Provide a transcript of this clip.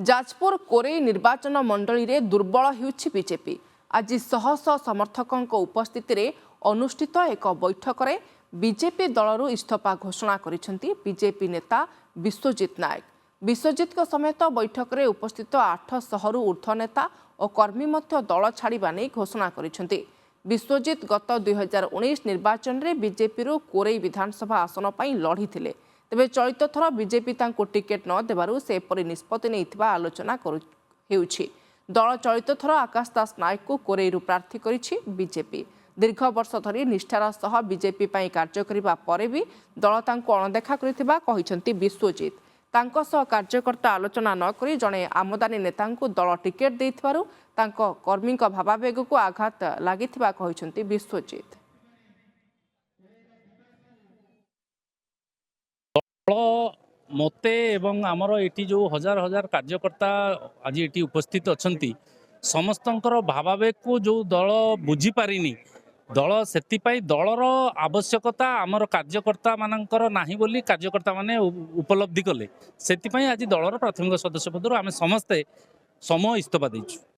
जाजपुर कोरेई निर्वाचन मंडली रे दुर्बल होउछि बीजेपी। आज शह शह समर्थकों उपस्थित अनुष्ठित एक बैठक में बीजेपी दलरू इस्तीफा घोषणा करिसेंती बीजेपी नेता विश्वजित नायक। विश्वजित समेत बैठक में उपस्थित 800 रु ऊर्ध्व नेता और कर्मी मध्य दल छाड़ा नहीं घोषणा करिसेंती। विश्वजित गत 2019 निर्वाचन में बीजेपी कोरेई विधानसभा आसन पर लड़ी थे। तेबे चलित थर बीजेपी टिकेट न देबारु से एपरि निष्पत्ति नहीं आलोचना होउछि। दल चलित थर आकाश दास नायक को कोरेईरु प्रार्थी करिछि बीजेपी। दीर्घ वर्ष धरी निष्ठार सह बीजेपी पई कार्य करिबा परे भी दल तांको अणदेखा करिथिबा कहिसंती विश्वजित। तांको सह कार्यकर्ता आलोचना न करी जणे आमदानी नेतांको दल टिकेट देइथिबारु तांको कर्मीक भावावेग को आघात लागिथिबा कहिसंती विश्वजित। मते एवं आमर ये जो हजार हजार कार्यकर्ता आज ये उपस्थित अच्छा समस्तंकर भावावेग को जो दल बुझी पारिनी दल से दलर आवश्यकता आमर कार्यकर्ता मानकर नाही बोली कार्यकर्ता माने उपलब्धि कले से आज दलर प्राथमिक सदस्य पदर आम समस्ते समय इस्तीफा देचु।